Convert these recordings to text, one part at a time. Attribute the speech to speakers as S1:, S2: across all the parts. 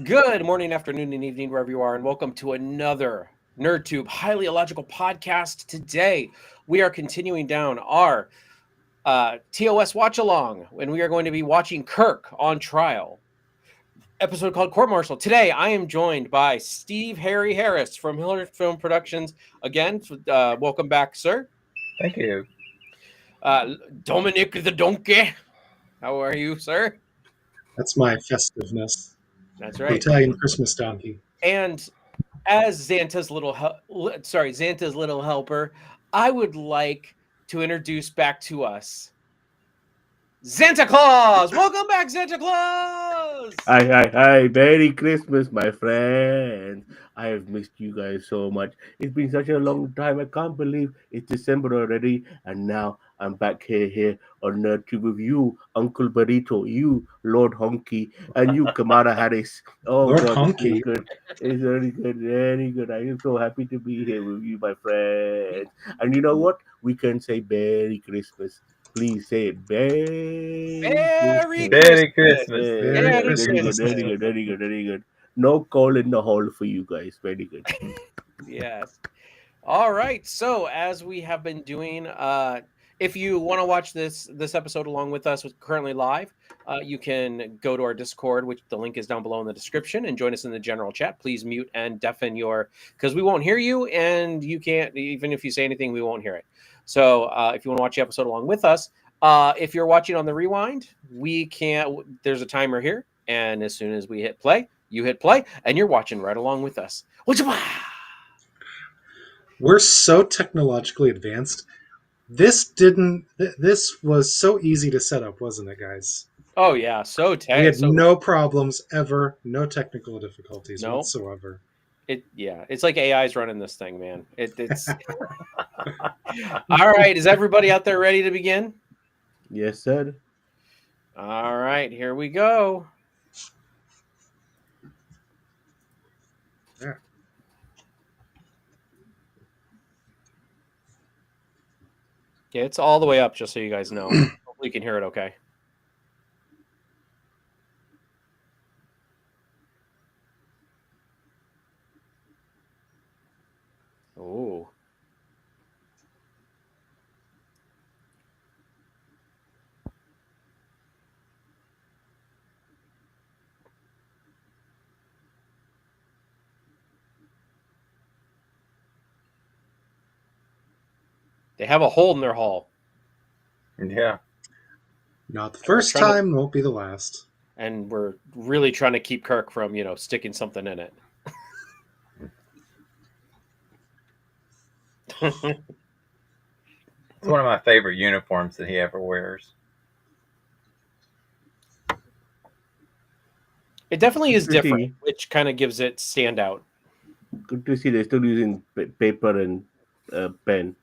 S1: Good morning, afternoon, and evening, wherever you are, and welcome to another NerdTube Highly Illogical podcast. Today, we are continuing down our TOS Watch-A-Long, and we are going to be watching Kirk on trial, episode called Court Martial. Today, I am joined by Steve Harry Harris from Hiller Film Productions. Again, welcome back, sir.
S2: Thank you.
S1: Dominic the Donkey. How are you, sir?
S3: That's my festiveness.
S1: That's
S3: The
S1: right.
S3: Italian Christmas donkey.
S1: And as Xanta's little helper, I would like to introduce back to us Santa Claus. Welcome back, Santa Claus.
S4: Hi. Merry Christmas, my friends. I have missed you guys so much. It's been such a long time. I can't believe it's December already. And now I'm back here on NerdTube with you, Uncle Burrito, you, Lord Honky, and you, Kamala Harris. Oh,
S3: Lord
S4: God,
S3: Honky.
S4: it's good. It's very good, very good. I am so happy to be here with you, my friends. And you know what? We can say Merry Christmas. Please say it.
S1: Merry
S2: Merry
S1: Christmas.
S2: Christmas.
S3: Merry Christmas.
S4: Very good. No call in the hall for you guys. Very good.
S1: Yes. All right. So as we have been doing, if you want to watch this episode along with us, with currently live, you can go to our Discord, which the link is down below in the description, and join us in the general chat. Please mute and deafen because we won't hear you, and you can't, even if you say anything, we won't hear it. So if you want to watch the episode along with us, if you're watching on the rewind, there's a timer here, and as soon as we hit play, you hit play, and you're watching right along with us.
S3: We're so technologically advanced. This was so easy to set up, wasn't it, guys?
S1: Oh yeah,
S3: We had no problems ever, no technical difficulties whatsoever.
S1: It's like AI's running this thing, man. It's all right. Is everybody out there ready to begin?
S4: Yes, sir.
S1: All right, here we go.
S3: Yeah.
S1: Yeah, it's all the way up, just so you guys know. Hopefully you can hear it okay. Oh. They have a hole in their hull.
S2: Yeah.
S3: Not the first time, won't be the last.
S1: And we're really trying to keep Kirk from, sticking something in it.
S2: It's one of my favorite uniforms that he ever wears.
S1: It definitely is different, which kind of gives it standout.
S4: Good to see they're still using paper and pen.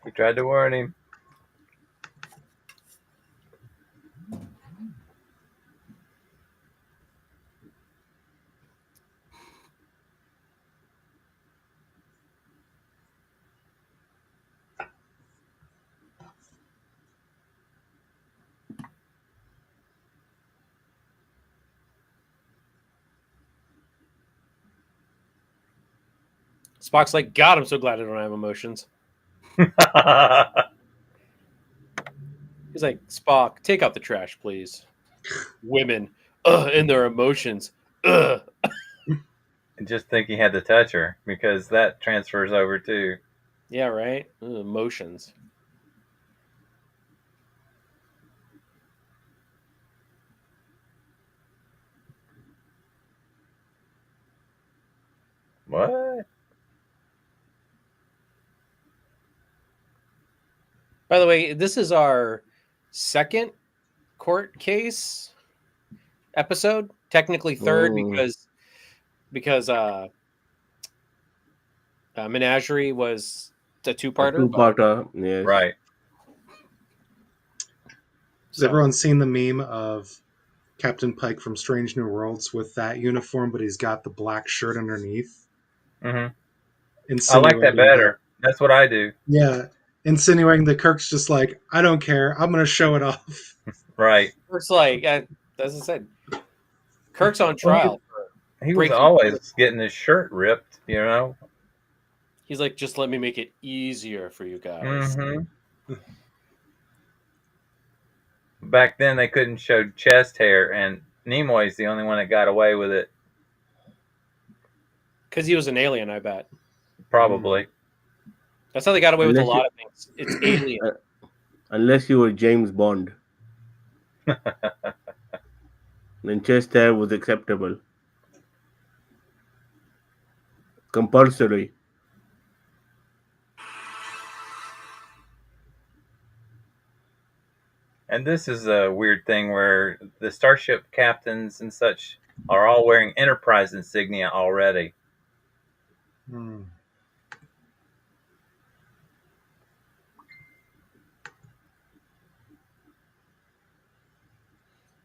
S2: We tried to warn him.
S1: Spock's like, God, I'm so glad I don't have emotions. He's like, Spock, take out the trash, please. Women, and their emotions.
S2: And just think he had to touch her, because that transfers over too.
S1: Yeah, right? Emotions.
S2: What?
S1: By the way, this is our second court case episode. Technically third
S4: Oh.
S1: because Menagerie was a
S4: A
S1: two-parter, but
S4: two-parter, yes.
S2: Right.
S3: Has everyone seen the meme of Captain Pike from Strange New Worlds with that uniform, but he's got the black shirt underneath,
S2: Hmm. I like that
S3: insinuating that,
S2: better. That's what I do.
S3: yeah, insinuating that Kirk's just like, I don't care, I'm going to show it off.
S2: Right.
S1: Kirk's like, as I said, Kirk's on
S2: Well,
S1: trial.
S2: he was
S1: Breaking.
S2: always getting his shirt ripped, you know.
S1: He's like, just let me make it easier for you guys.
S2: Hmm. Back then, they couldn't show chest hair, and Nimoy's the only one that got away with it,
S1: Because he was an alien, I bet.
S2: probably.
S1: That's how they got away with a
S4: Unless
S1: lot
S4: you,
S1: of things. It's alien.
S4: unless you were James Bond, then chest hair was acceptable, compulsory.
S2: And this is a weird thing where the starship captains and such are all wearing Enterprise insignia already.
S3: Hmm.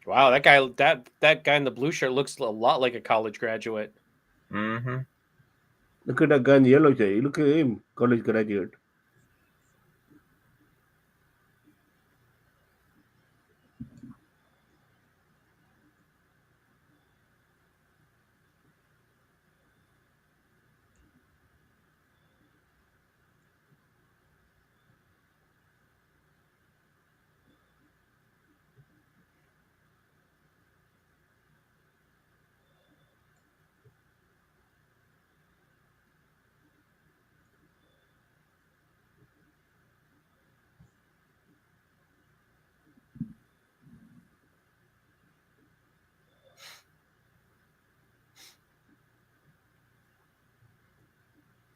S1: Wow, that guy in the blue shirt looks a lot like a college graduate.
S2: Hmm.
S4: Look at that guy in the yellow shirt. Look at him, college graduate.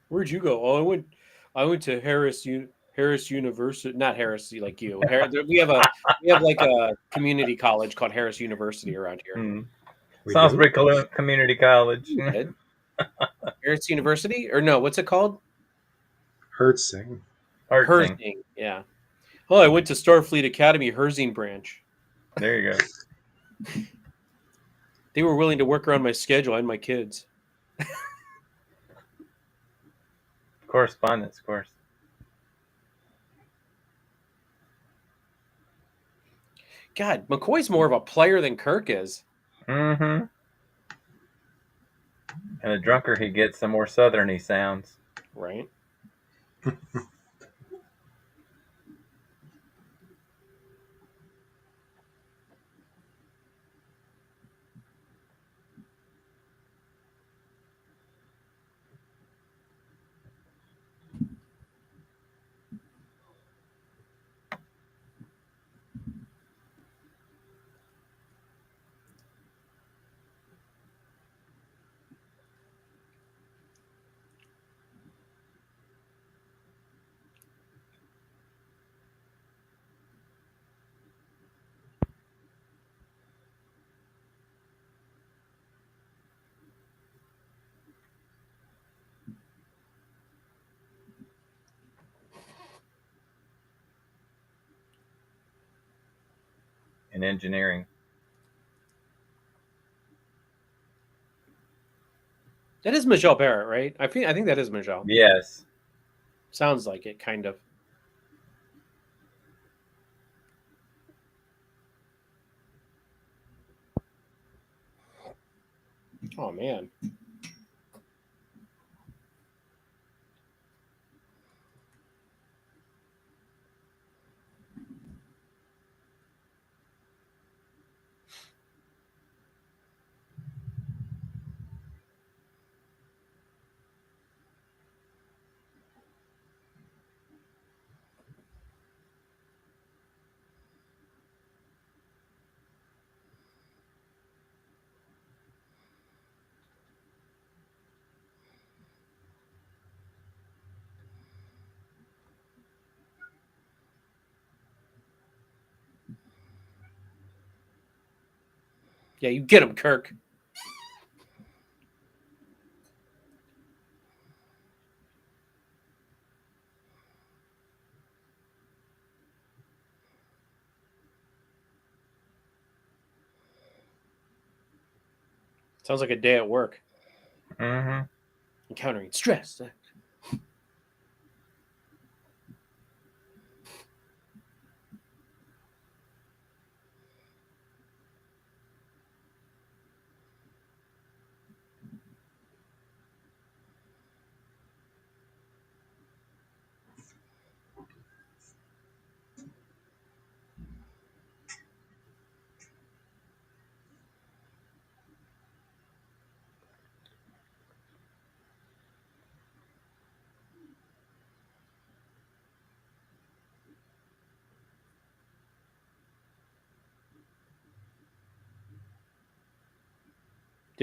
S1: Where'd you go? Oh, I went to Harris University, not Harris like you. We have like a community college called Harris University around here.
S2: Mm.
S3: We
S2: Sounds
S3: do?
S2: pretty community college.
S1: You did? Harris University, or no? What's it called?
S3: Hertzing.
S2: Hertzing.
S1: Herzing. Yeah. Oh, I went to Starfleet Academy Herzing branch.
S2: There you go.
S1: They were willing to work around my schedule and my kids.
S2: Correspondence course.
S1: God, McCoy's more of a player than Kirk is.
S2: Hmm. And the drunker he gets, the more southern he sounds.
S1: Right?
S2: In engineering.
S1: That is Michelle Barrett, right? I think that is Michelle.
S2: Yes.
S1: Sounds like it, kind of. Oh man. Yeah, you get him, Kirk. Sounds like a day at work.
S2: Mm-hmm.
S1: Encountering stress.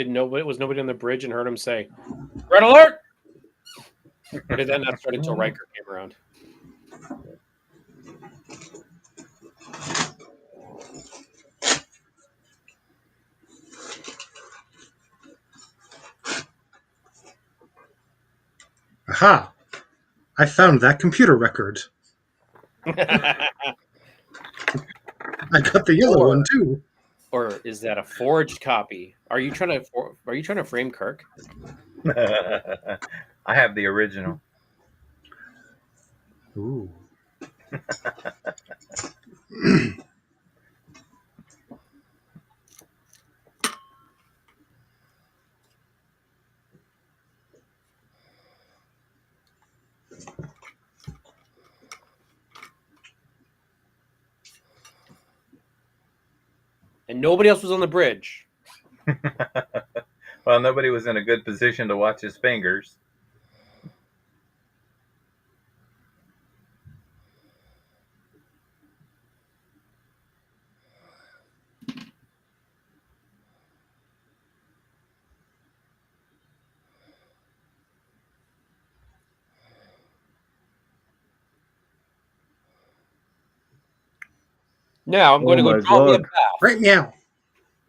S1: Was nobody on the bridge and heard him say, "Red alert"? Or did that not start until Riker came around?
S3: Aha! I found that computer record. I got the yellow one too.
S1: Or is that a forged copy? Are you trying to frame Kirk?
S2: I have the original.
S3: Ooh.
S1: And nobody else was on the bridge.
S2: Well, nobody was in a good position to watch his fingers.
S1: Now I'm going to
S4: Oh
S1: go
S4: my
S1: draw me a
S4: God.
S1: bath.
S3: Right meow.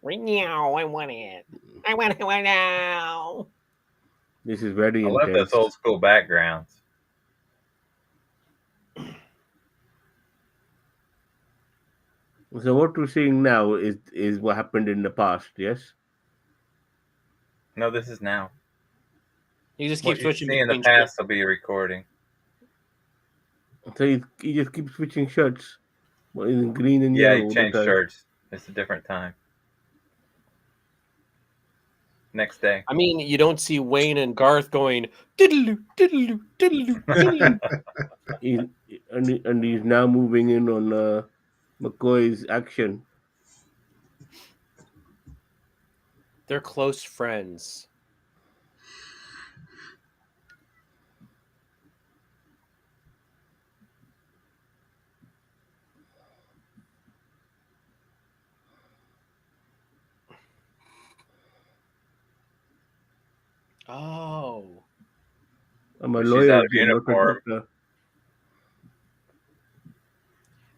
S1: Right now, I want it. I want it right now.
S4: This is very
S2: I love
S4: intense.
S2: those old school backgrounds.
S4: So what we're seeing now is what happened in the past, yes?
S2: No, this is now.
S1: You just
S2: What
S1: keep
S2: you
S1: switching
S2: see in the
S1: between
S2: past will be a recording.
S4: So he just keeps switching shirts. In green and
S2: Yeah,
S4: yellow
S2: you
S4: all the
S2: change
S4: time.
S2: shirts. It's a different time. Next day.
S1: I mean, you don't see Wayne and Garth going diddle diddle diddle diddle.
S4: And he's now moving in on McCoy's action.
S1: They're close friends. Oh.
S4: I'm a
S2: But she's out
S4: lawyer,
S2: of
S4: dear, not a
S2: uniform.
S4: doctor.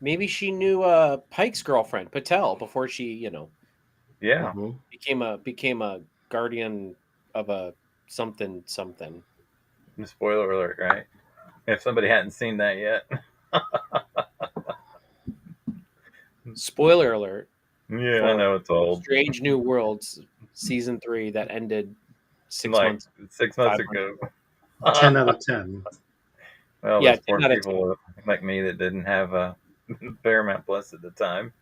S1: Maybe she knew Pike's girlfriend, Patel, before she,
S2: Yeah.
S4: Mhm.
S1: became a guardian of a something something.
S2: Spoiler alert, right? If somebody hadn't seen that yet.
S1: Spoiler alert
S2: Yeah, I
S1: for
S2: know it's old.
S1: Strange New Worlds season 3 that ended 6
S2: Like
S1: months,
S2: 6 months
S1: 5 months.
S2: ago.
S3: 10 out of 10.
S2: Well,
S1: Yeah,
S2: those poor
S1: 10 out of 10.
S2: people like me that didn't have a Paramount Plus at the time.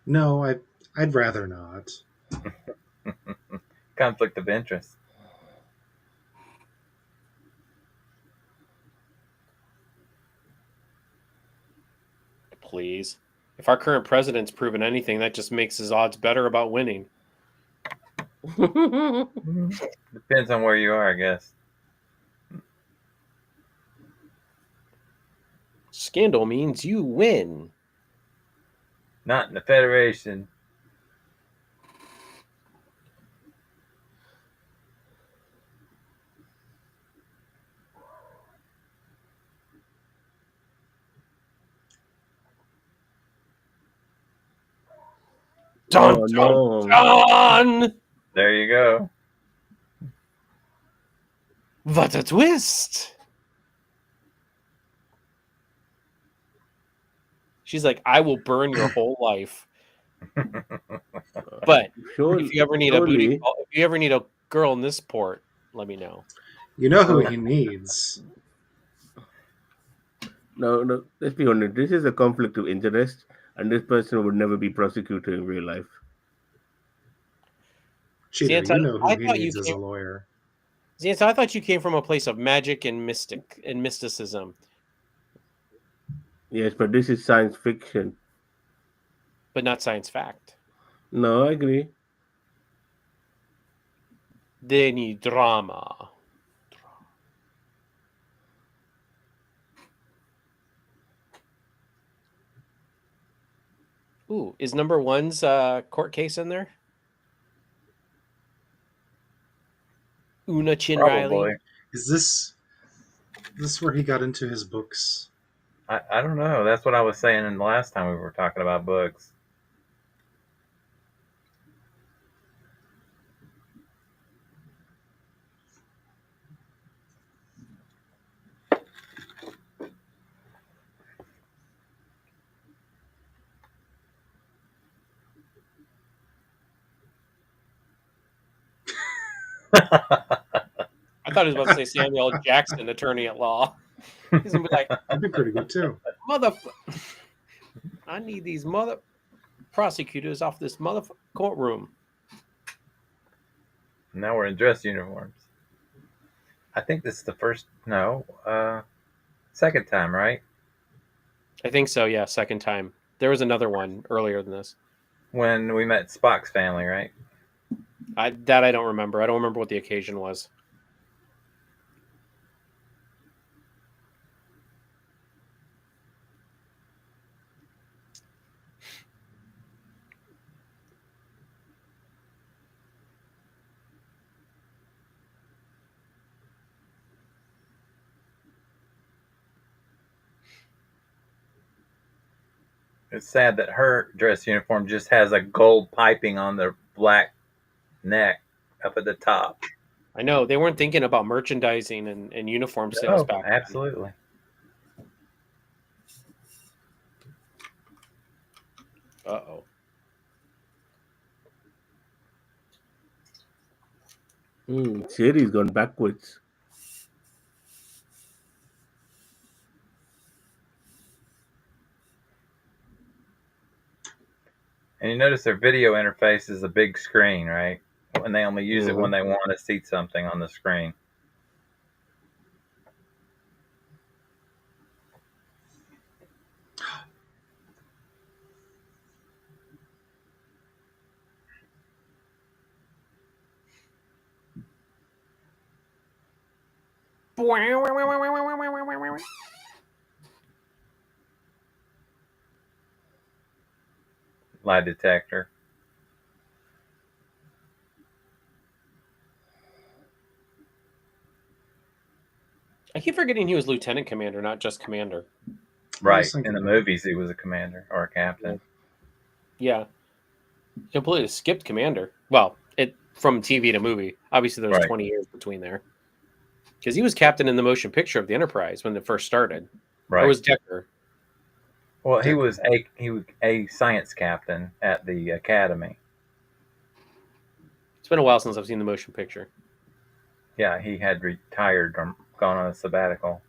S3: No, I'd rather not.
S2: Conflict of interest.
S1: Please. If our current president's proven anything, that just makes his odds better about winning.
S2: Depends on where you are, I guess.
S1: Scandal means you win.
S2: Not in the Federation.
S1: Dun,
S4: Oh
S1: dun,
S4: no!
S1: dun!
S2: There you go.
S1: What a twist! She's like, I will burn your whole life. But if you ever need a booty
S4: Surely,
S1: call, if you ever need a girl in this port, let me know.
S3: You know who
S4: no,
S3: he needs.
S4: no. Let's be honest. This is a conflict of interest, and this person would never be prosecuted in real life.
S3: Cheater,
S1: Santa,
S3: you know who
S1: I
S3: he
S1: thought you
S3: needs as
S1: came.
S3: a lawyer.
S1: Santa, I thought you came from a place of magic and mysticism,
S4: Yes, but this is science fiction.
S1: but not science fact.
S4: No, I agree.
S1: They need drama. Ooh, is number one's court case in there? Una Chin
S2: Probably.
S1: Riley.
S3: Is this where he got into his books?
S2: I don't know. That's what I was saying in the last time we were talking about books.
S1: I thought he was about to say Samuel L. Jackson, attorney at law. He's gonna be like,
S3: That'd be pretty good too.
S1: mother. I need these mother prosecutors off this mother courtroom.
S2: Now we're in dress uniforms. I think this is the second time, right?
S1: I think so. Yeah, second time. There was another one earlier than this.
S2: When we met Spock's family, right?
S1: I don't remember. I don't remember what the occasion was.
S2: It's sad that her dress uniform just has a gold piping on the black neck up at the top.
S1: I know they weren't thinking about merchandising and uniform sales
S2: Oh,
S1: back then.
S2: absolutely.
S1: Uh-oh.
S4: Series gone backwards.
S2: And you notice their video interface is a big screen, right? And they only use it when they want to see something on the screen. Lie detector.
S1: I keep forgetting he was lieutenant commander, not just commander.
S2: Right. In the movies, he was a commander or a captain.
S1: Yeah. He completely skipped commander. Well, it from TV to movie. Obviously, there's
S2: Right.
S1: 20 years between there. Because he was captain in the motion picture of the Enterprise when it first started.
S2: Right.
S1: Or was Decker?
S2: Well, he was a science captain at the academy.
S1: It's been a while since I've seen the motion picture.
S2: Yeah, he had retired or gone on a sabbatical.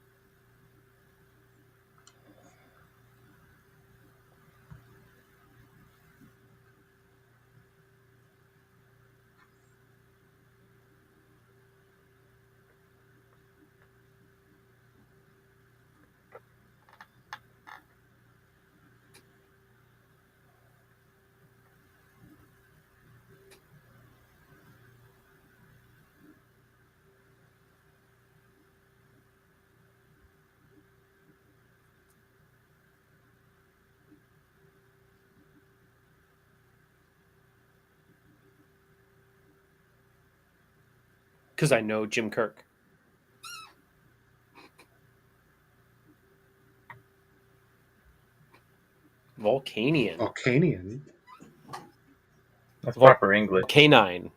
S1: Because I know Jim Kirk. Volcanian.
S3: Volcanian.
S2: That's
S1: Vol-
S2: proper English.
S1: K9.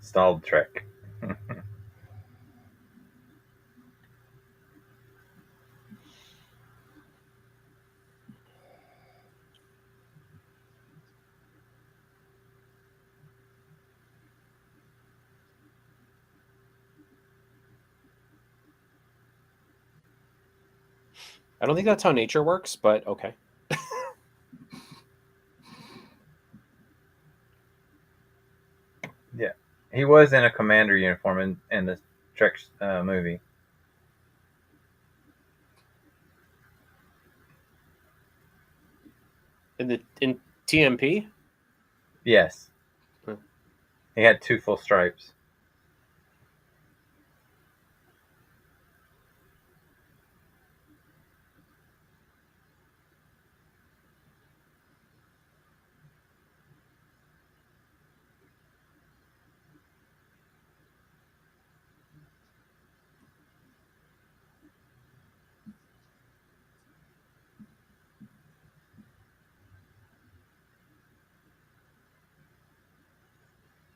S2: Stalled Trek.
S1: I don't think that's how nature works, but okay.
S2: Yeah, he was in a commander uniform in the Trek movie.
S1: In TMP?
S2: Yes,
S1: Huh.
S2: he had 2 full stripes.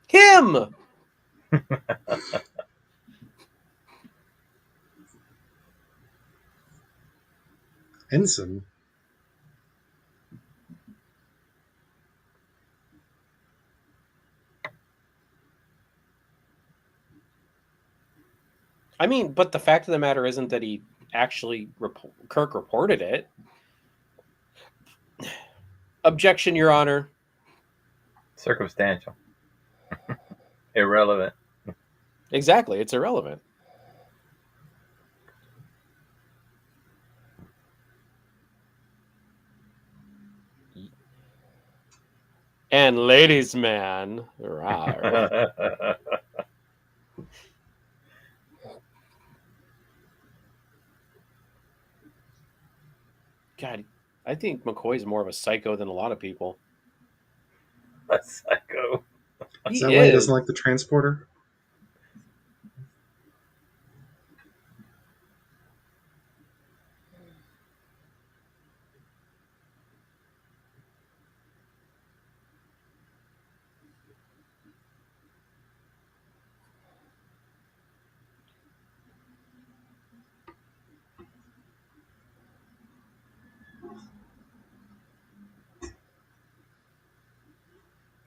S1: Him!
S3: Ensign.
S1: I mean, but the fact of the matter isn't that he actually Kirk reported it. Objection, Your Honor.
S2: Circumstantial. Irrelevant.
S1: Exactly, it's irrelevant. And ladies' man, rawr. God, I think McCoy's more of a psycho than a lot of people.
S2: A psycho.
S3: Is
S1: He
S3: that why he
S1: is.
S3: doesn't like the transporter?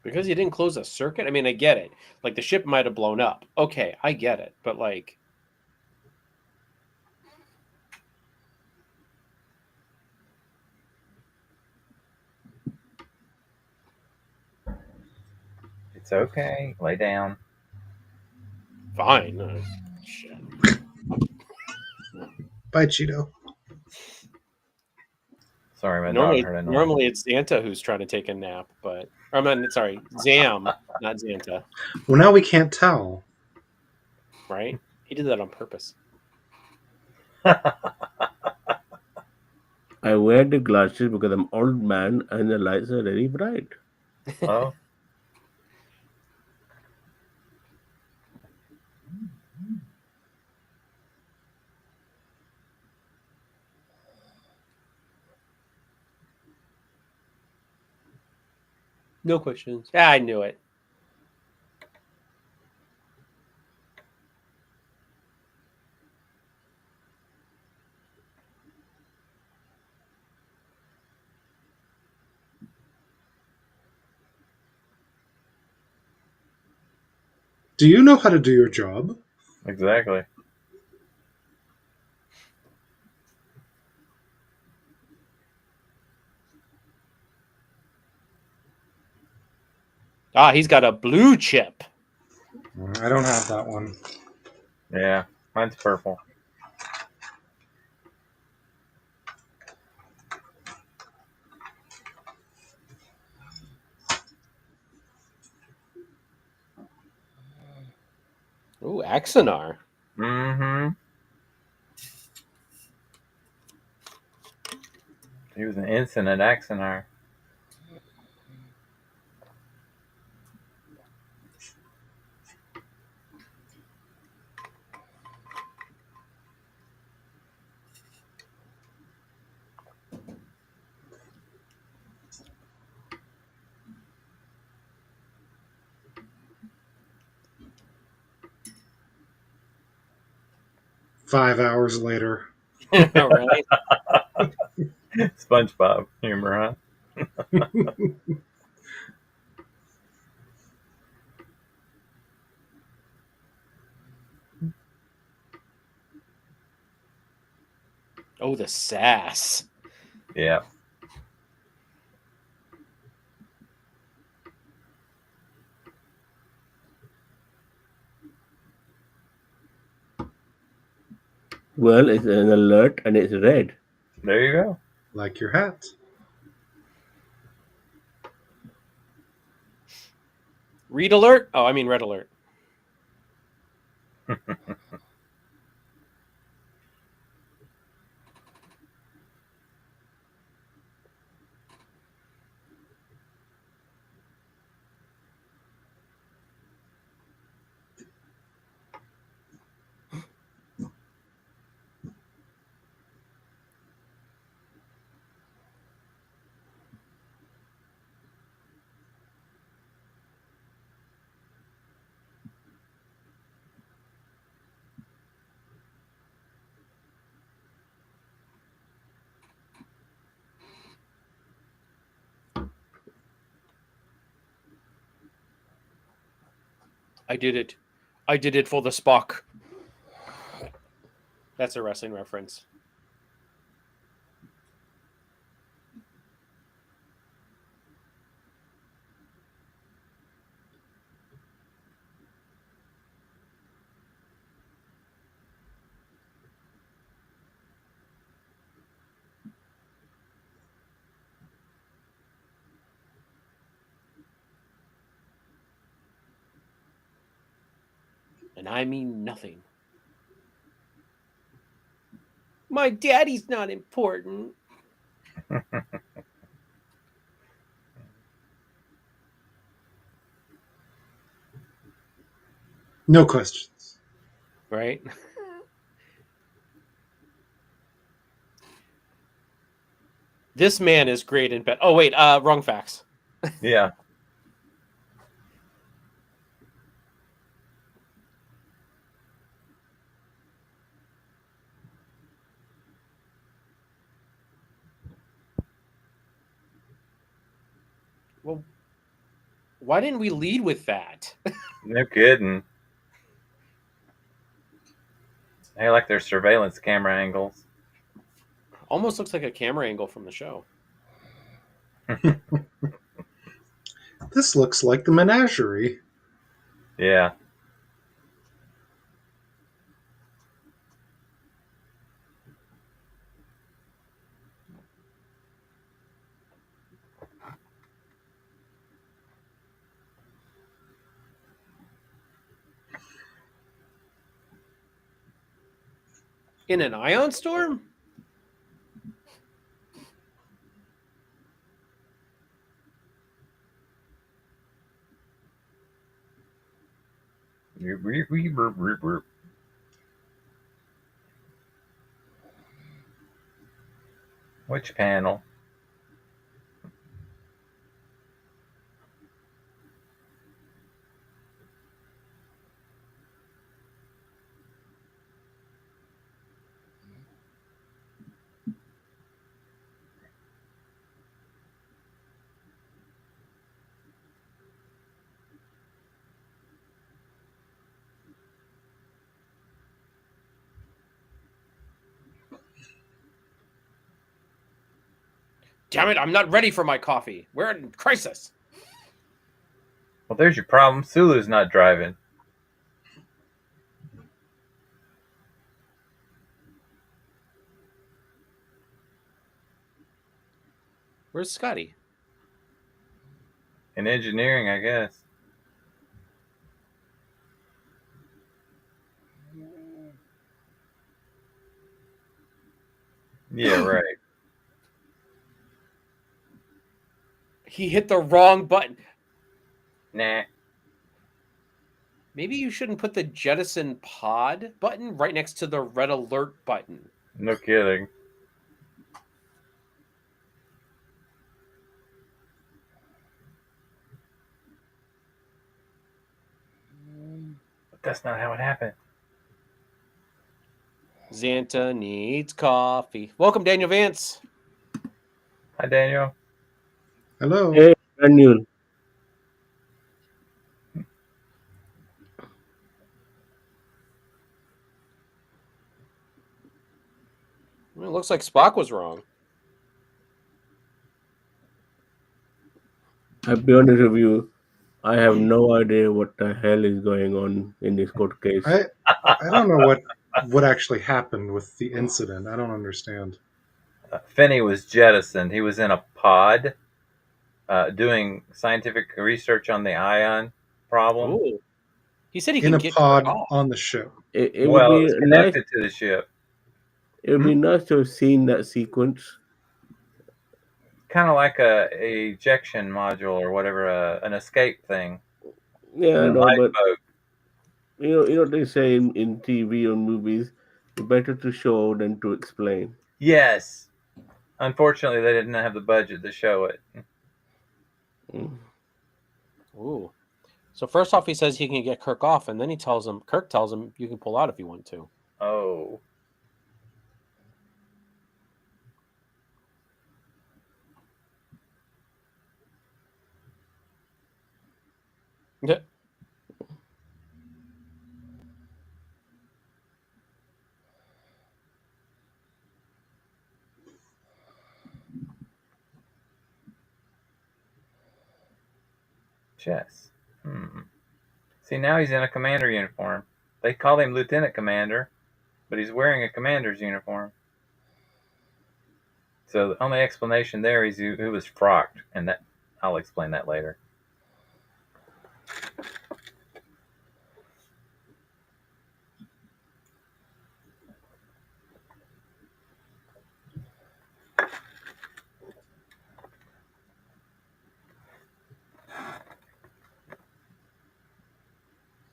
S1: Because he didn't close a circuit? I mean, I get it. Like, the ship might have blown up. Okay, I get it. But, like...
S2: It's okay. Lay down.
S1: Fine. Shit.
S3: Bye, Cheeto.
S2: Sorry, my dog heard a noise.
S1: Normally it's Xanta who's trying to take a nap, but... Or, I mean, sorry, Zam, not Xanta,
S3: Well, now we can't tell.
S1: right? He did that on purpose.
S4: I wear the glasses because I'm old man and the lights are very bright.
S2: Oh,
S1: No questions. Yeah, I knew it.
S3: Do you know how to do your job?
S2: exactly.
S1: Ah, he's got a blue chip.
S3: I don't have that one.
S2: Yeah, mine's purple.
S1: Ooh, Axonar.
S2: Mm-hmm. He was an ensign at Axonar.
S3: 5 hours later.
S1: All right.
S2: SpongeBob humor, huh?
S1: Oh, the sass.
S2: Yeah.
S4: Well, it's an alert and it's red.
S2: There you go.
S3: Like your hat.
S1: Read alert. Oh, I mean red alert. I did it. I did it for the Spock. That's a wrestling reference. And I mean nothing. My daddy's not important.
S3: No questions.
S1: Right? This man is great in bed. Oh, wait. Wrong facts.
S2: Yeah.
S1: Well, why didn't we lead with that?
S2: No kidding. They like their surveillance camera angles.
S1: Almost looks like a camera angle from the show.
S3: This looks like the menagerie.
S2: Yeah.
S1: In an ion storm?
S2: Which panel?
S1: Damn it, I'm not ready for my coffee. We're in crisis.
S2: Well, there's your problem. Sulu's not driving.
S1: Where's Scotty?
S2: In engineering, I guess. Yeah, right.
S1: He hit the wrong button.
S2: Nah.
S1: Maybe you shouldn't put the jettison pod button right next to the red alert button.
S2: No kidding. But that's not how it happened.
S1: Xanta needs coffee. Welcome, Daniel Vance.
S2: Hi, Daniel.
S3: Hello.
S4: Hey, Daniel.
S1: Well, it looks like Spock was wrong.
S4: I'll be honest with you. I have no idea what the hell is going on in this court case.
S3: I don't know what actually happened with the incident. I don't understand.
S2: Finney was jettisoned. He was in a pod doing scientific research on the ion problem.
S1: Ooh. He said he
S3: In
S1: can
S3: a
S1: get Kirk
S3: pod
S1: off.
S3: on the ship.
S4: It would
S2: Well,
S4: be
S2: it's
S4: nice.
S2: connected to the ship.
S4: It would be nice to have seen that sequence.
S2: Kind of like a ejection module or whatever, an escape thing.
S4: Yeah, I
S2: A
S4: know, but
S2: lifeboat.
S4: you know what they say in TV or movies. It's better to show than to explain.
S2: Yes. Unfortunately, they didn't have the budget to show it.
S4: Mm.
S1: Ooh. So first off, he says he can get Kirk off, and then Kirk tells him you can pull out if you want to.
S2: Oh.
S1: Yeah.
S2: Chess. See, now he's in a commander uniform. They call him lieutenant commander, but he's wearing a commander's uniform. So the only explanation there is he was frocked, and that I'll explain that later.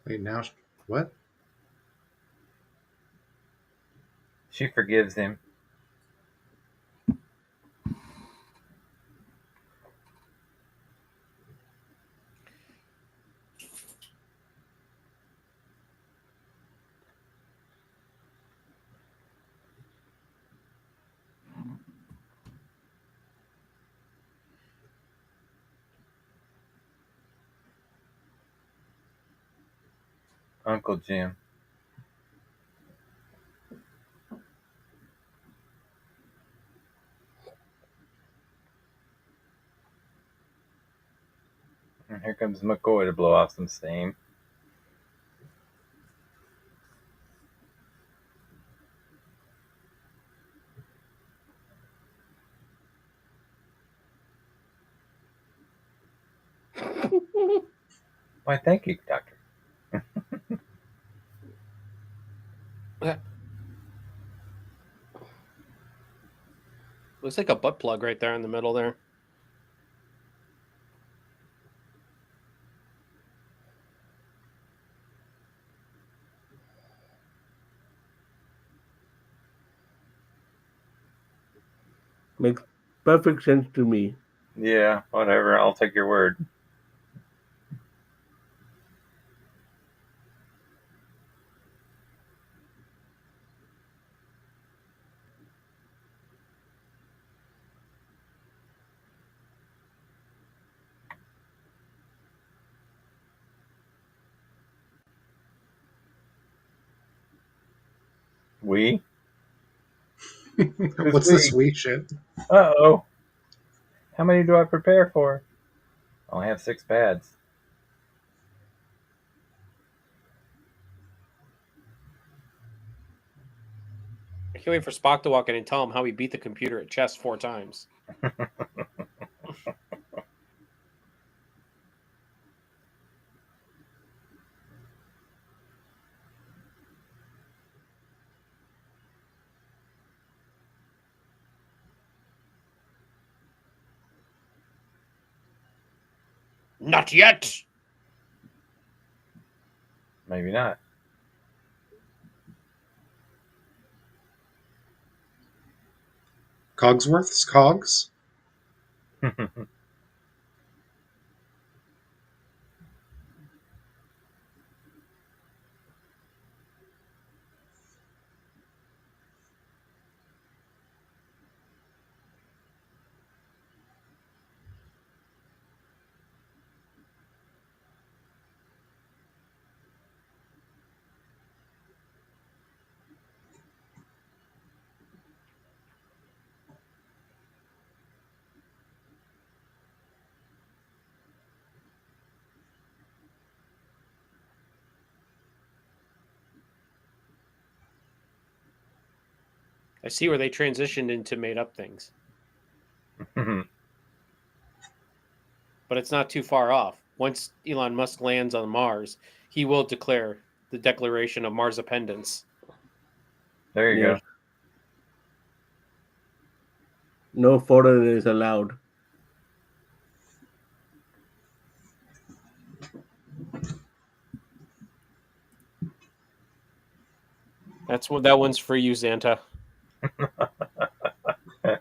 S3: Wait, now what?
S2: She forgives him. Uncle Jim. And here comes McCoy to blow off some steam. Why, thank you, Doctor.
S1: Looks like a butt plug right there in the middle there.
S4: Makes perfect sense to me.
S2: Yeah, whatever. I'll take your word. We? Who's
S3: What's
S2: we?
S3: this sweet shit?
S2: Uh-oh. How many do I prepare for? I only have 6 pads.
S1: I can't wait for Spock to walk in and tell him how he beat the computer at chess 4 times. Not yet.
S2: Maybe not.
S3: Cogsworth's Cogs?
S1: I see where they transitioned into made up things, but it's not too far off. Once Elon Musk lands on Mars, he will declare the Declaration of Marsipendence.
S2: There you
S4: Yes. No foreigners allowed.
S1: That's what that one's for you, Xanta.
S2: go.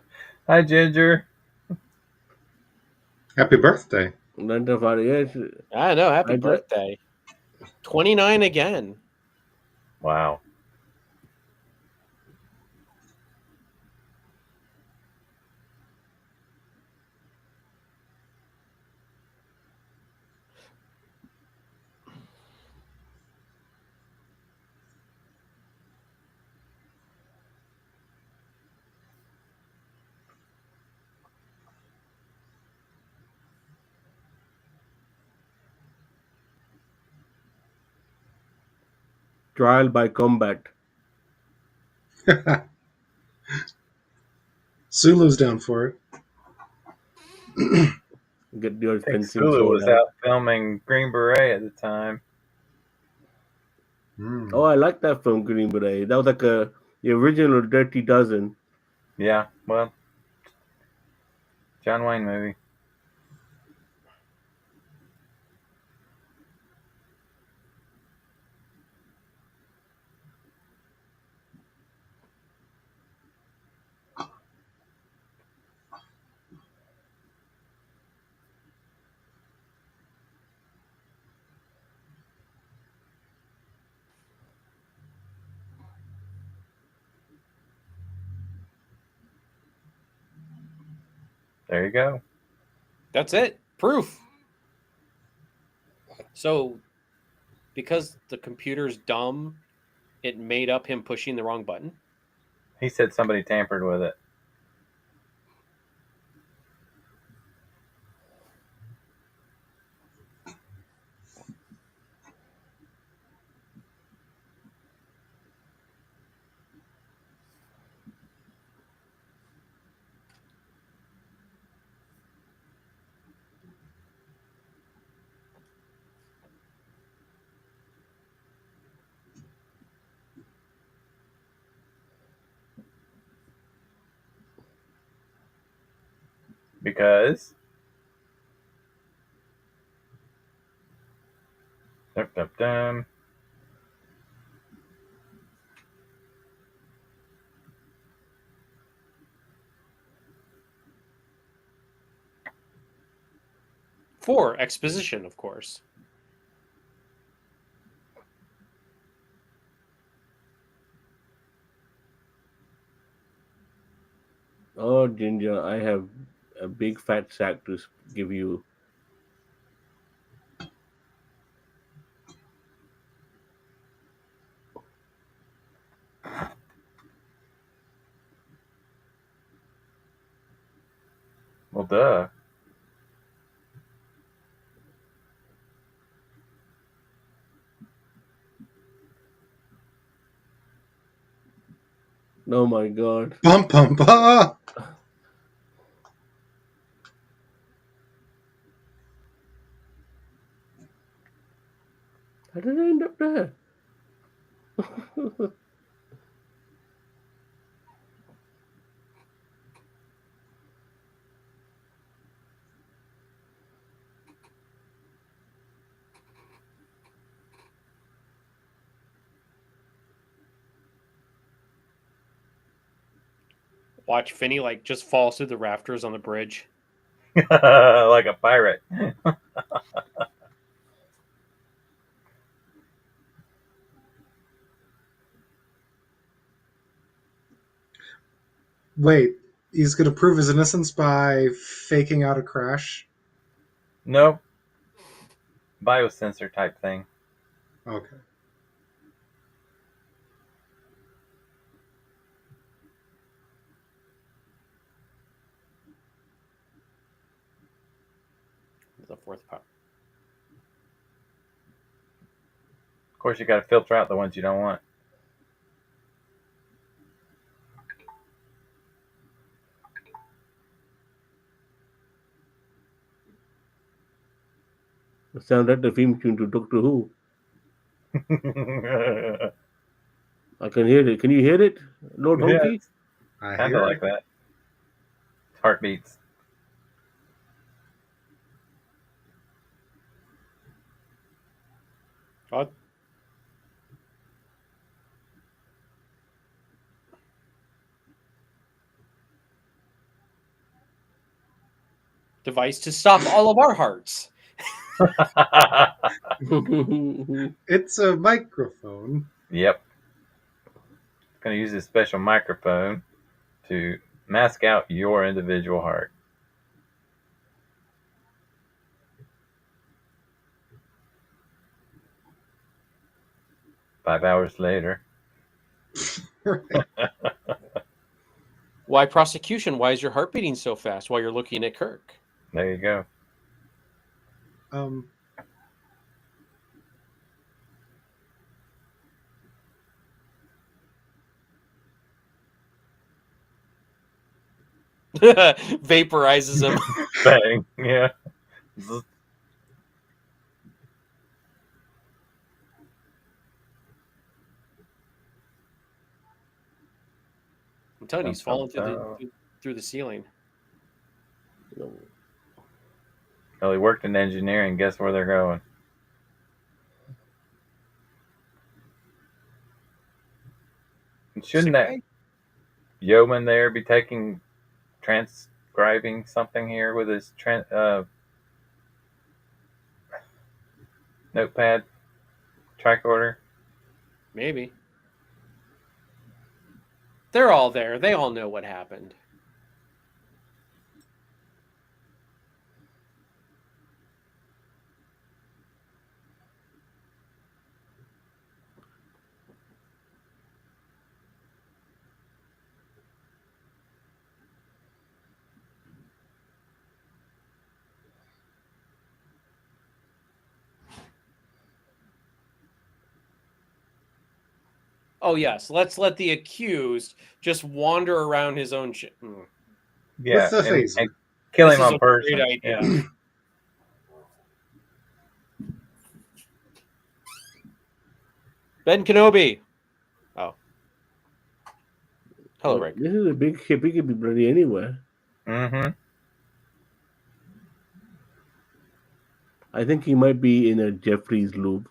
S2: Hi, Ginger.
S3: Happy birthday.
S4: Yes.
S1: I know. Happy
S4: I got-
S1: birthday. 29 again.
S2: Wow.
S4: Trial by combat.
S3: Sulu's down for it.
S4: Get your
S2: I think
S4: fencing
S2: Sulu
S4: sword
S2: was
S4: out.
S2: out filming Green Beret at the time.
S4: Oh, I like that film, Green Beret. That was like the original Dirty Dozen.
S2: Yeah, well, John Wayne movie. There you go.
S1: That's it. Proof. So, because the computer's dumb, it made up him pushing the wrong button.
S2: He said somebody tampered with it. Because. Dum, dum, dum.
S1: For exposition, of course.
S4: Oh, Ginger, I have a big fat sack to give you.
S2: Well, duh.
S4: Oh my God.
S3: Bum bum ba.
S4: How did I end up there?
S1: Watch Finney like just falls through the rafters on the bridge.
S2: Like a pirate.
S3: Wait, he's going to prove his innocence by faking out a crash?
S2: Nope. Biosensor type thing.
S3: Okay.
S1: The fourth power.
S2: Of course, you got to filter out the ones you don't want.
S4: It sounds like the theme tune to Doctor Who. I can hear it. Can you hear it, Lord
S2: Yeah,
S4: Honky?
S2: it's
S3: I
S2: kind of
S3: hear
S2: like
S3: it.
S2: that. Heartbeats.
S1: Oh, device to stop all of our hearts.
S3: It's a microphone.
S2: Yep. Going to use this special microphone to mask out your individual heart. Five hours later.
S3: Right.
S1: Why prosecution? Why is your heart beating so fast while you're looking at Kirk?
S2: There you go.
S3: Um,
S1: Vaporizes him.
S2: Bang. Yeah.
S1: I'm telling you, he's
S2: Dum,
S1: falling
S2: dum.
S1: through the ceiling.
S2: Well, he worked in engineering. Guess where they're going? And shouldn't
S1: Sick
S2: that
S1: bay?
S2: yeoman there be transcribing something here with his notepad tricorder?
S1: Maybe. They're all there. They all know what happened. Oh yes, let's let the accused just wander around his own shit.
S3: with
S2: Yeah,
S3: the
S2: and
S3: phaser.
S2: kill
S1: This
S2: him
S1: is
S2: on
S1: a great
S2: person. Yeah.
S1: idea. Ben Kenobi. Oh, hello, Rick.
S4: This is a big ship. He could be bloody anywhere.
S2: Mm-hmm.
S4: I think he might be in a Jeffries loop.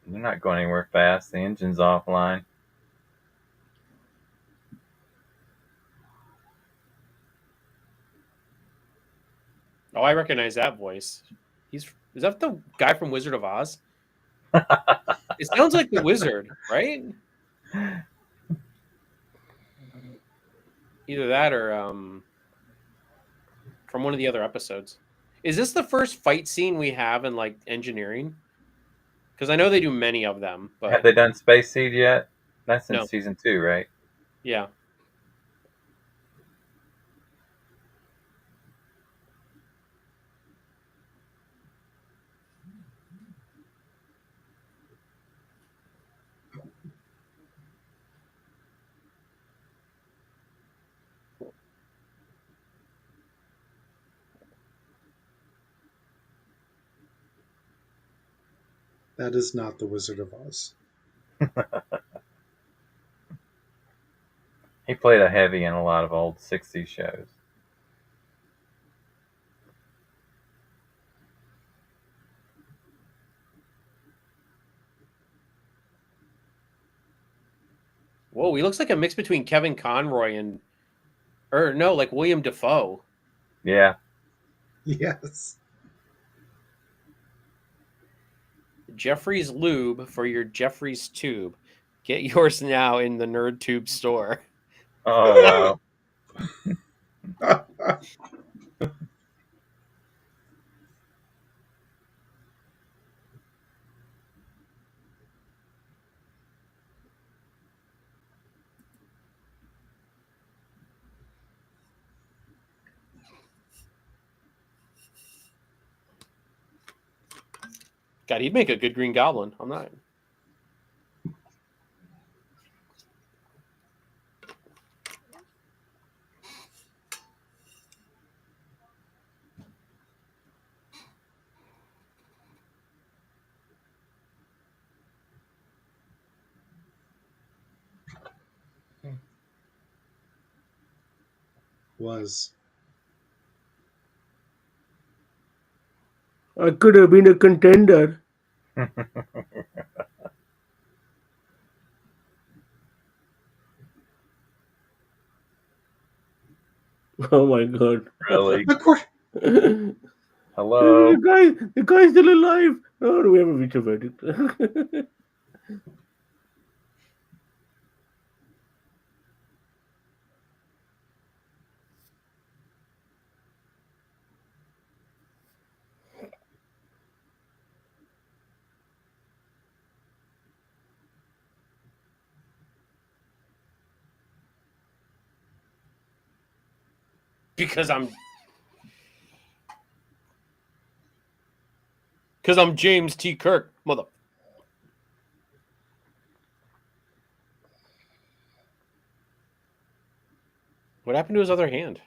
S2: They're not going anywhere fast. The engine's offline.
S1: Oh, I recognize that voice. Is that the guy from Wizard of Oz? It sounds like the wizard, right? Either that or from one of the other episodes. Is this the first fight scene we have in like engineering? Because I know they do many of them,
S2: Have
S1: but
S2: they done Space Seed yet? That's in
S1: no.
S2: season 2, right?
S1: Yeah.
S3: That is not the Wizard of Oz.
S2: He played a heavy in a lot of old 60s shows.
S1: Whoa, he looks like a mix between Kevin Conroy and, or no, like William Defoe.
S2: Yeah.
S3: Yes.
S1: Jeffrey's Lube for your Jeffrey's Tube. Get yours now in the Nerd Tube store.
S2: Oh, wow.
S1: God, he'd make a good Green Goblin. I'm not.
S3: Was.
S4: I could have been a contender. Oh my god.
S2: Really?
S3: Of course.
S2: Hello?
S4: The guy's still alive. Oh, do we have a reach a verdict?
S1: Because I'm James T. Kirk, mother. What happened to his other hand?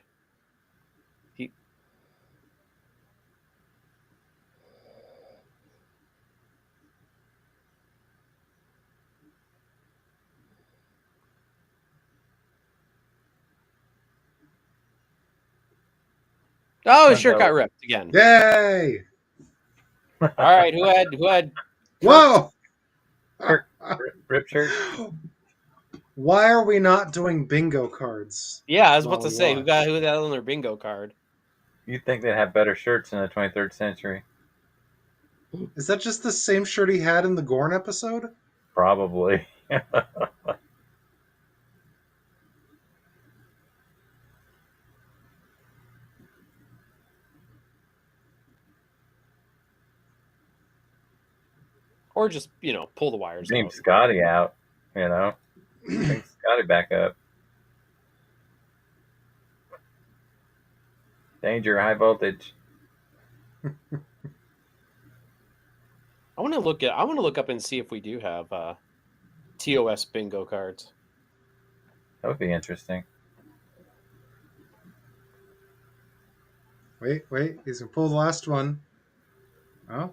S1: Oh, his shirt got ripped again.
S3: Yay!
S1: All right, who had
S3: Whoa!
S2: Rip shirt?
S3: Why are we not doing bingo cards?
S1: Yeah, I was about
S3: while
S1: to
S3: we
S1: say who
S3: watch?
S1: got on their bingo card.
S2: You'd think they'd have better shirts in the 23rd century.
S3: Is that just the same shirt he had in the Gorn episode?
S2: Probably.
S1: Or just, pull the wires
S2: Beam
S1: out.
S2: Scotty out, Bring Scotty back up. Danger, high voltage.
S1: I want to look up and see if we do have TOS bingo cards.
S2: That would be interesting.
S3: Wait, he's gonna pull the last one. Oh,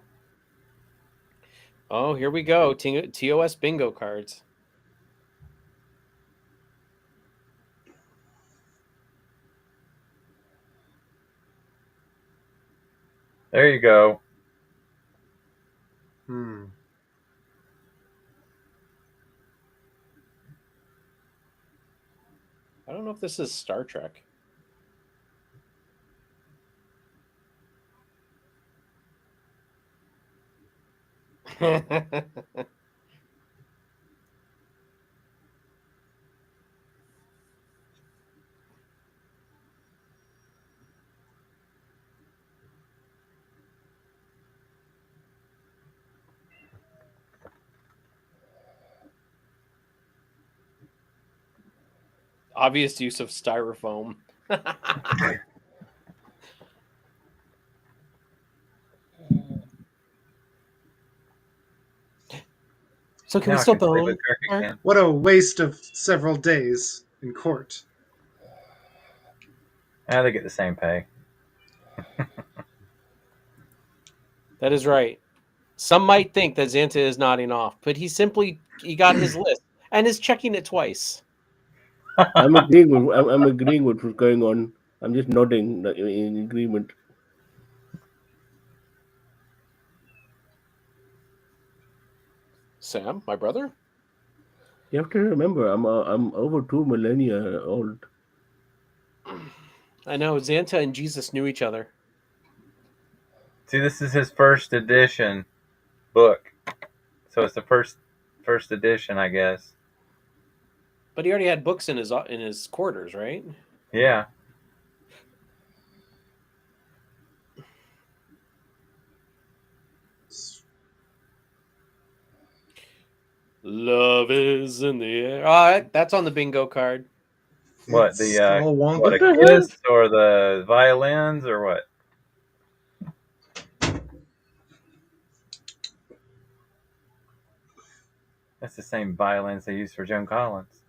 S1: Oh, here we go. TOS bingo cards.
S2: There you go.
S1: I don't know if this is Star Trek. Obvious use of styrofoam. So can
S2: Now
S1: we
S2: I
S1: still
S2: can play
S1: bone?
S2: with Kirk again.
S3: what a waste of several days in court.
S2: They get the same pay.
S1: That is right. Some might think that Xanta is nodding off, but he got his list and is checking it twice.
S4: I'm agreeing with what's going on. I'm just nodding in agreement.
S1: Sam, my brother?
S4: You have to remember, I'm over 2 millennia old.
S1: I know Xanta and Jesus knew each other.
S2: See, this is his first edition book, so it's the first edition, I guess.
S1: But he already had books in his quarters, right?
S2: Yeah.
S1: Love is in the air. All right, that's on the bingo card.
S2: What
S3: It's
S2: the
S3: all wonky.
S2: what, a
S4: What the hell?
S2: kiss or the violins or what? That's the same violins they used for Joan Collins.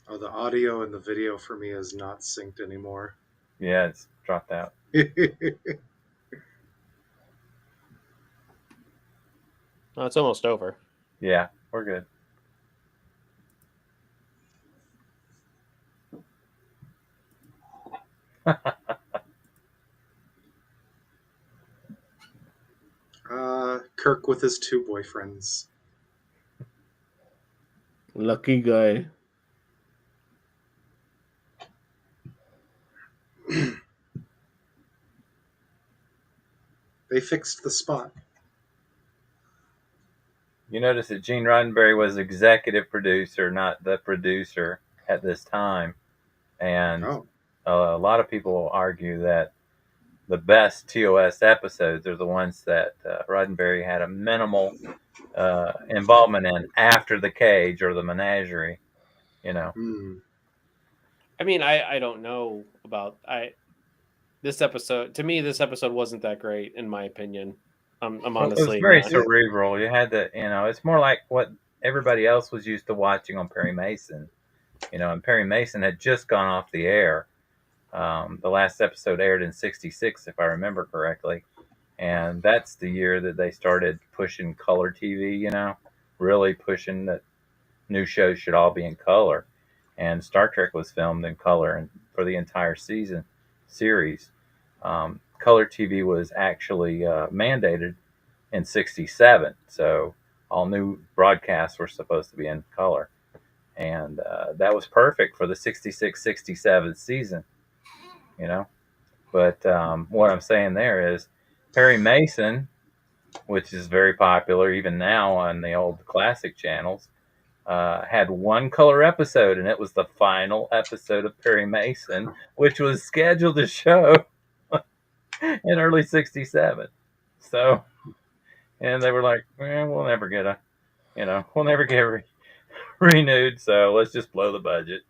S3: Oh, the audio and the video for me is not synced anymore.
S2: Yeah, it's dropped out.
S1: Oh, it's almost over.
S2: Yeah, we're good.
S3: Kirk with his 2 boyfriends.
S4: Lucky guy.
S3: They fixed the spot.
S2: You notice that Gene Roddenberry was executive producer, not the producer at this time. And
S3: Oh,
S2: a lot of people argue that the best TOS episodes are the ones that Roddenberry had a minimal involvement in after the cage or the menagerie, you know.
S1: I mean, I don't know about this episode. To me, this episode wasn't that great, in my opinion. I'm
S2: Well, it was
S1: honestly
S2: very
S1: not.
S2: cerebral. You had to, it's more like what everybody else was used to watching on Perry Mason, and Perry Mason had just gone off the air. The last episode aired in '66, if I remember correctly. And that's the year that they started pushing color TV, really pushing that new shows should all be in color. And Star Trek was filmed in color and for the entire series. Color TV was actually mandated in '67. So all new broadcasts were supposed to be in color. And that was perfect for the '66-'67 season, you know. But what I'm saying there is Perry Mason, which is very popular even now on the old classic channels, had one color episode, and it was the final episode of Perry Mason, which was scheduled to show in early '67. So, and they were like, we'll never get we'll never get renewed, so let's just blow the budget.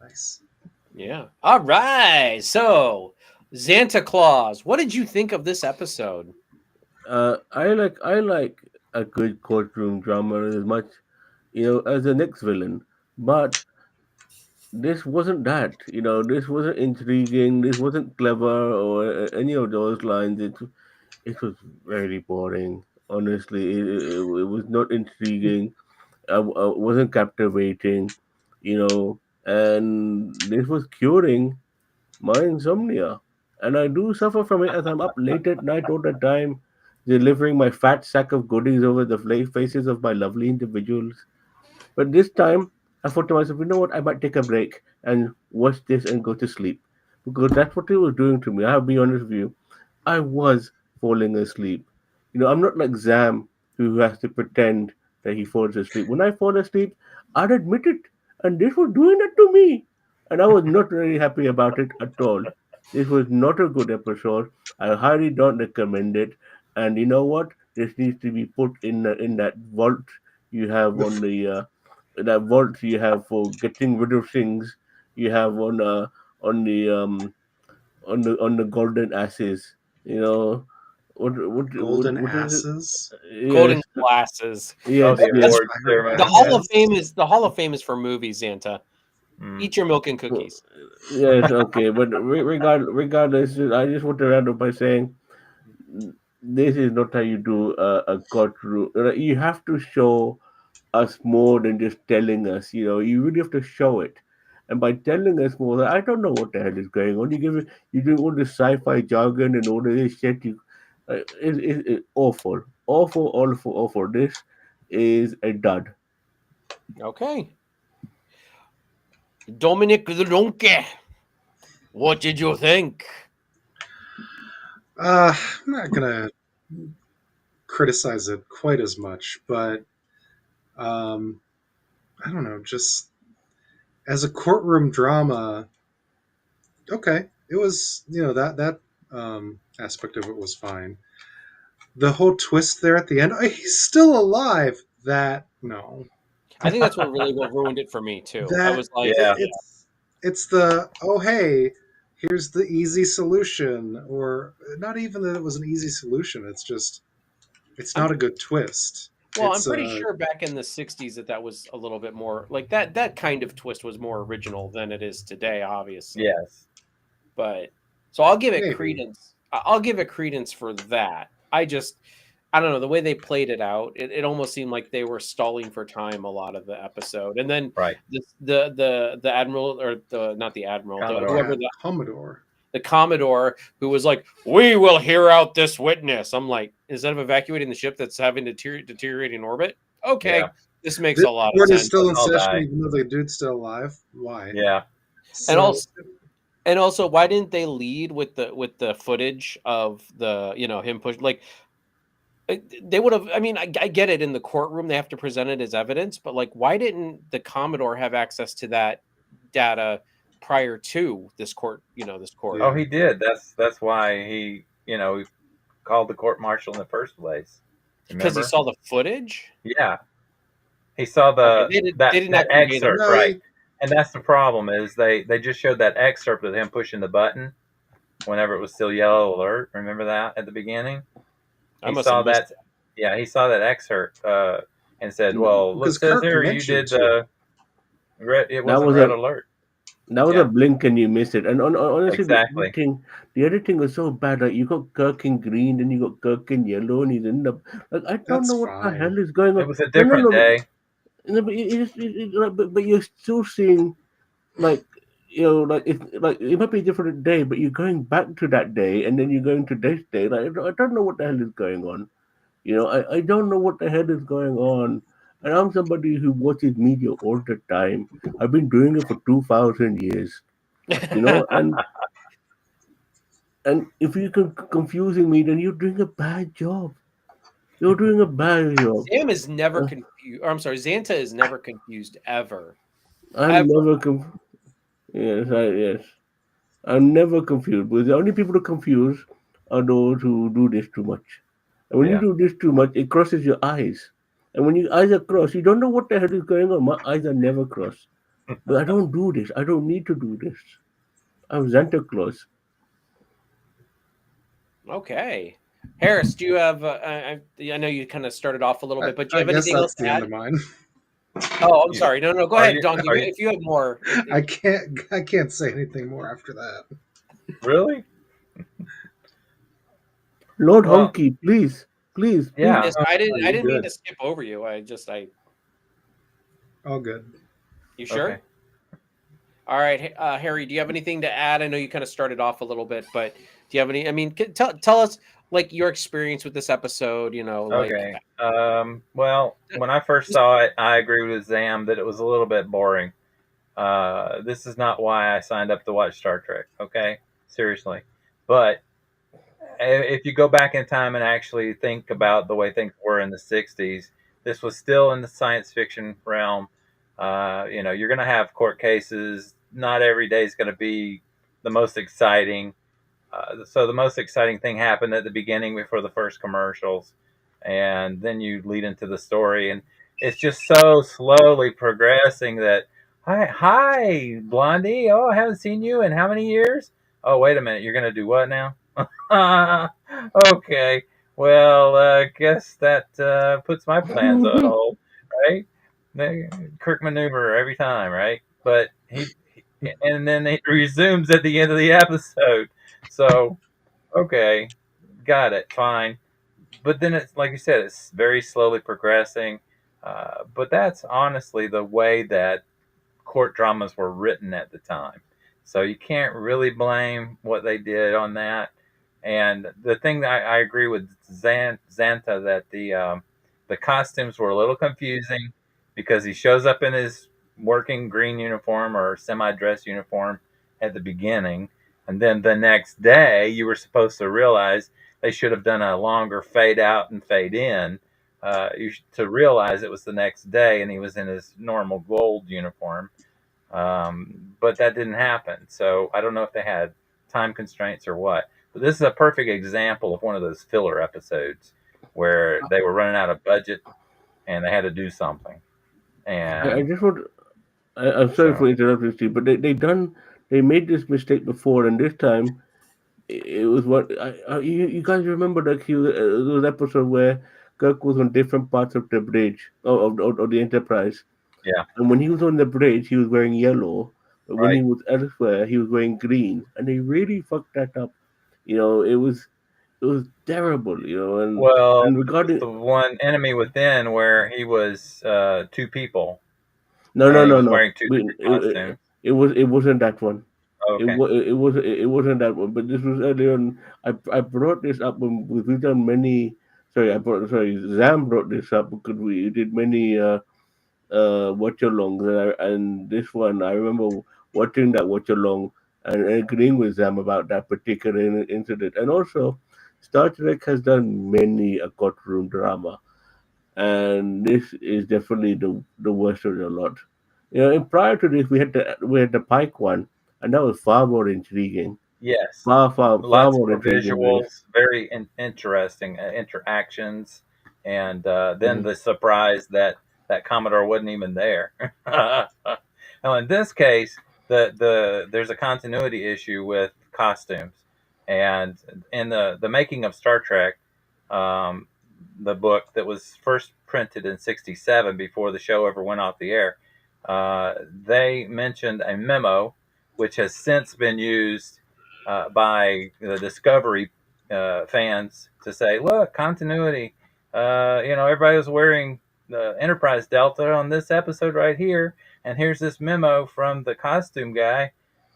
S3: Nice.
S1: Yeah. All right. So, Santa Claus, what did you think of this episode?
S4: I like a good courtroom drama as much, as the next villain. But this wasn't that. This wasn't intriguing. This wasn't clever or any of those lines. It was very boring. Honestly, it was not intriguing. Wasn't captivating. And this was curing my insomnia. And I do suffer from it as I'm up late at night all the time, delivering my fat sack of goodies over the faces of my lovely individuals. But this time, I thought to myself, you know what? I might take a break and watch this and go to sleep. Because that's what it was doing to me. I have to be honest with you. I was falling asleep. I'm not like Zam who has to pretend that he falls asleep. When I fall asleep, I'd admit it. And this was doing that to me. And I was not really happy about it at all. This was not a good episode. I highly don't recommend it. And you know what? This needs to be put in that vault you have on the that vault you have for getting rid of things. You have on the on the golden asses. You know
S3: Golden
S4: what is it?
S3: asses.
S1: Golden
S4: Yes,
S1: glasses.
S2: Oh,
S4: yes,
S2: the
S1: That's
S2: award
S3: I heard
S1: the
S2: ceremony,
S1: Hall
S2: yeah.
S1: of Fame is for movies, Santa.
S2: Mm.
S1: Eat your milk and
S4: Well,
S1: cookies.
S4: yes, okay, but regardless, I just want to round up by saying this is not how you do a courtroom. You have to show us more than just telling us. You really have to show it. And by telling us more, I don't know what the hell is going on. You do all this sci-fi jargon and all of this shit. It's awful, awful, awful, awful. This is a dud.
S1: Okay. Dominic the Donkey. What did you think?
S3: I'm not gonna criticize it quite as much, but um, I don't know. Just as a courtroom drama, okay, it was that aspect of it was fine. The whole twist there at the end, he's still alive. That no,
S1: I think that's what ruined it for me too. I
S3: that
S1: was like,
S2: Yeah.
S3: it's it's the, oh hey, here's the easy solution, or not even that it was an easy solution. It's just it's
S1: I'm
S3: not a good twist.
S1: Well, I'm
S3: It's
S1: pretty sure back in the '60s that was a little bit more like that kind of twist was more original than it is today, obviously.
S2: Yes.
S1: But so I'll give it
S3: maybe
S1: credence. I'll give it credence for that. I don't know, the way they played it out, it almost seemed like they were stalling for time a lot of the episode. And then
S2: Right.
S1: the admiral, or the not the admiral,
S2: Commodore.
S1: whoever
S3: yeah, Commodore.
S1: the Commodore, who was like, "We will hear out this witness." I'm like, instead of evacuating the ship that's having deteriorate in orbit, okay,
S2: Yeah.
S1: this makes
S3: This
S1: a lot of
S3: board is
S1: sense.
S3: still in
S2: I'll
S3: session,
S2: die.
S3: even though the dude's still alive. Why?
S2: Yeah.
S1: And
S3: So
S1: also, why didn't they lead with the footage of the him push like they would have? I mean, I get it in the courtroom they have to present it as evidence, but like, why didn't the Commodore have access to that data prior to this court? This court.
S2: Oh,
S3: yeah,
S2: he did. That's why he called the court martial in the first place.
S1: Because he
S2: Remember?
S1: saw the footage.
S2: Yeah. He saw
S1: Okay,
S2: the
S1: they did not
S2: that
S1: convey that.
S2: excerpt,
S3: no,
S2: right? And that's the problem is they just showed that excerpt of him pushing the button whenever it was still yellow alert. Remember that at the beginning?
S1: I
S2: He
S1: must have
S2: saw
S1: missed
S2: that. Yeah, he saw that excerpt and said, "Well, it
S3: because
S2: says
S3: Kirk
S2: here you
S3: mentioned
S2: did
S3: to
S2: the red. It
S4: That
S2: wasn't
S4: was
S2: red
S4: a
S2: alert."
S4: that was a
S2: Yeah,
S4: blink and you missed it. And honestly,
S2: exactly.
S4: the editing was so bad. Like you got Kirk in green, then you got Kirk in yellow, and he's in the like I don't
S3: that's
S4: know what the hell
S3: fine.
S4: is going
S2: It
S4: on.
S2: was a
S4: No, no,
S2: different
S4: no,
S2: day.
S4: no but like, but you're still seeing like like it might be a different day, but you're going back to that day, and then you're going to this day. Like I don't know what the hell is going on. I don't know what the hell is going on. And I'm somebody who watches media all the time. I've been doing it for 2,000 years. You know, and if you can confusing me, then you're doing a bad job. You're doing a bad job.
S1: Sam is never
S4: Uh,
S1: confused. Or I'm sorry, Xanta is never confused ever,
S4: I'm
S1: ever.
S4: never yes. I'm never confused. Because the only people who confuse are those who do this too much. And when you
S2: Yeah.
S4: do this too much, it crosses your eyes. And when your eyes are crossed, you don't know what the hell is going on. My eyes are never crossed. But I don't do this. I don't need to do this. I'm Santa Claus.
S1: Okay, Harris, do you have? I know you kind of started off a little bit, but do you
S3: I
S1: have
S3: guess
S1: anything else
S3: that's
S1: to
S3: the end
S1: add?
S3: of mine.
S1: Oh, I'm
S2: You,
S1: sorry. No, go
S2: are
S1: ahead,
S2: you?
S1: Donkey.
S2: Are you
S1: If you have more,
S3: I can't say anything more after that.
S2: really?
S4: Lord
S2: Well,
S4: Honky, please, please, please.
S2: yeah.
S1: yes,
S2: Oh,
S1: I
S2: no,
S1: didn't. I
S2: you're
S1: didn't mean
S2: good.
S1: to skip over you. I.
S3: All good.
S1: You sure?
S2: Okay.
S1: All right, Harry. Do you have anything to add? I know you kind of started off a little bit, but do you have any? I mean, tell us like your experience with this episode. Like
S2: Okay. Well, when I first
S1: just
S2: saw it, I agree with Zam that it was a little bit boring. This is not why I signed up to watch Star Trek. Okay, seriously. But if you go back in time and actually think about the way things were in the '60s, this was still in the science fiction realm. You're going to have court cases. Not every day is going to be the most exciting. So the most exciting thing happened at the beginning before the first commercials, and then you lead into the story, and it's just so slowly progressing that hi, Blondie. Oh, I haven't seen you in how many years? Oh, wait a minute, you're gonna do what now? Okay, well, guess that puts my plans on hold, right? Kirk maneuver every time, right? But and then it resumes at the end of the episode. So, okay, got it, fine. But then it's like you said, it's very slowly progressing. But that's honestly the way that court dramas were written at the time. So you can't really blame what they did on that. And the thing that I agree with Xanta that the costumes were a little confusing because he shows up in his working green uniform or semi-dress uniform at the beginning, and then the next day you were supposed to realize they should have done a longer fade out and fade in to realize it was the next day and he was in his normal gold uniform. But that didn't happen. So I don't know if they had time constraints or what. But this is a perfect example of one of those filler episodes where they were running out of budget and they had to do something.
S4: I
S2: And
S4: just want I'm sorry
S2: So
S4: for interrupting, Steve, but they made this mistake before, and this time it was what you guys remember that there was an episode where Kirk was on different parts of the bridge of the Enterprise,
S2: yeah,
S4: and when he was on the bridge, he was wearing yellow, but when
S2: right.
S4: he was elsewhere, he was wearing green, and they really fucked that up. It was terrible,
S2: Well,
S4: and
S2: it was
S4: regarding
S2: the one Enemy Within where he was two people
S4: no, no,
S2: and he
S4: no,
S2: was
S4: no.
S2: wearing two different costumes.
S4: It wasn't that one.
S2: Okay.
S4: It wasn't that one. But this was earlier on. I brought this up when we've done many. Sorry. Zam brought this up because we did many watch alongs, and this one I remember watching that watch along and agreeing with Zam about that particular incident. And also, Star Trek has done many a courtroom drama, and this is definitely the worst of the lot. And prior to this, we had the Pike one, and that was far more intriguing,
S2: Yes.
S4: far
S2: Lots
S4: more
S2: more
S4: intriguing than this.
S2: visuals, very interesting interactions, and then
S4: Mhm.
S2: the surprise that Commodore wasn't even there. Now, in this case, there's a continuity issue with costumes, and in the making of Star Trek, um, the book that was first printed in '67 before the show ever went off the air, they mentioned a memo which has since been used by the Discovery fans to say, look, continuity. Everybody was wearing the Enterprise Delta on this episode right here, and here's this memo from the costume guy.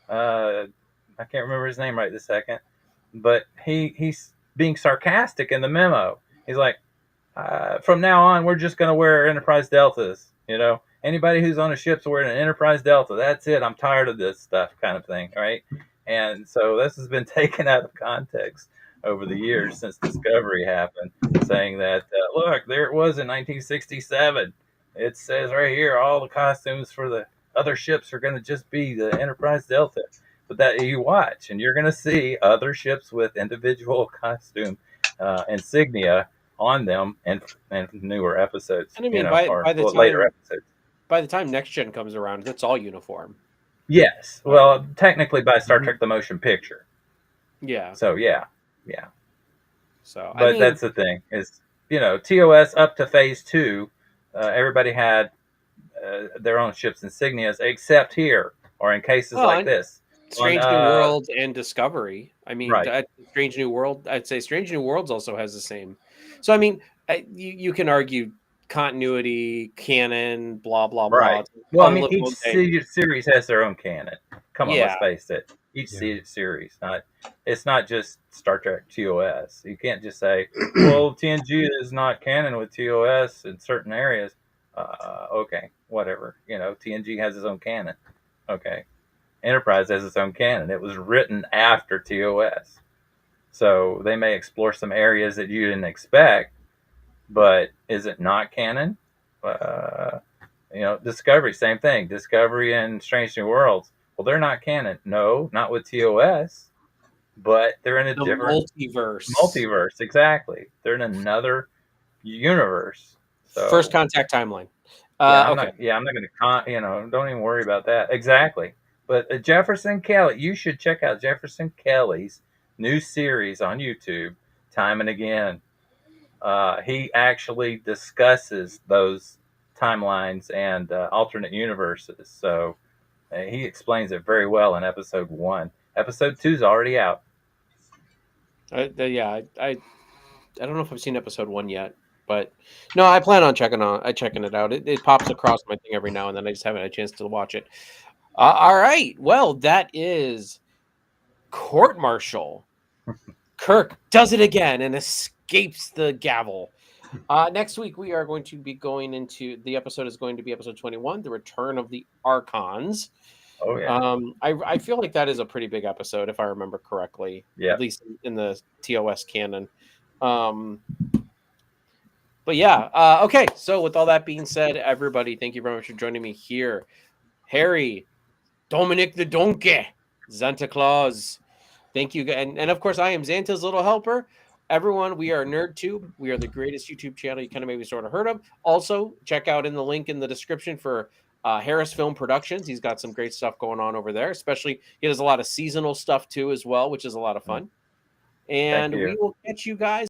S2: Uh, I can't remember his name right this second, but he's being sarcastic in the memo. He's like, from now on, we're just going to wear Enterprise Deltas. Anybody who's on a ship's wearing an Enterprise Delta. That's it. I'm tired of this stuff, kind of thing, right? And so this has been taken out of context over the years since Discovery happened, saying that look, there it was in 1967. It says right here, all the costumes for the other ships are going to just be the Enterprise Delta. But that you watch, and you're going to see other ships with individual costume insignia on them and newer episodes,
S1: And I mean,
S2: or well, later episodes.
S1: by the time next gen comes around, it's all uniform.
S2: Yes, well,
S1: Um,
S2: technically by Star
S4: Mhm.
S2: Trek: The Motion Picture.
S1: yeah.
S2: So yeah, yeah.
S1: So I
S2: But
S1: mean,
S2: that's the thing is, TOS up to Phase Two, everybody had their own ship's insignias, except here or in cases
S1: well,
S2: like
S1: and
S2: this. On
S1: Strange New Worlds and Discovery. I mean,
S2: right,
S1: Strange New World. I'd say Strange New Worlds also has the same. So I mean, you can argue continuity, canon, blah blah blah.
S2: right. Well, I
S1: All
S2: mean,
S1: of
S2: each
S1: one day.
S2: series has their own canon. Come on, let's
S1: Yeah.
S2: face it. Each
S3: Yeah.
S2: series, it's not just Star Trek TOS. You can't just say, "Well, TNG is not canon with TOS in certain areas." Okay, whatever. TNG has its own canon. Okay, Enterprise has its own canon. It was written after TOS, so they may explore some areas that you didn't expect. But is it not canon? Uh, Discovery, same thing. Discovery and Strange New Worlds. Well, they're not canon. No, not with TOS, but they're in a
S1: The
S2: different
S1: multiverse.
S2: multiverse. Exactly. They're in another universe.
S1: First
S2: So
S1: contact timeline.
S2: yeah, I'm
S1: Okay.
S2: not. Yeah, I'm not going to. Don't even worry about that. Exactly. But Jefferson Kelly, you should check out Jefferson Kelly's new series on YouTube. Time and again, he actually discusses those timelines and alternate universes. So he explains it very well in episode 1. Episode 2 is already out.
S1: Yeah. I don't know if I've seen episode 1 yet, but no, I plan on checking it out. It pops across my thing every now and then. I just haven't had a chance to watch it. All right. Well, that is court martial. Kirk does it again and escapes the gavel. Next week, we are going to be going into the episode is going to be episode 21, The Return of the Archons.
S2: Oh yeah,
S1: I feel like that is a pretty big episode, if I remember correctly,
S2: yeah.
S1: at least in the TOS canon. Um, but yeah, okay. So with all that being said, everybody, thank you very much for joining me here. Harry, Dominic the Donkey, Santa Claus. Thank you. And of course, I am Xanta's little helper. Everyone, we are NerdTube. We are the greatest YouTube channel you kind of maybe sort of heard of. Also, check out in the link in the description for Harris Film Productions. He's got some great stuff going on over there. Especially, he does a lot of seasonal stuff too, as well, which is a lot of fun.
S2: Thank
S1: And we
S2: you.
S1: will catch you guys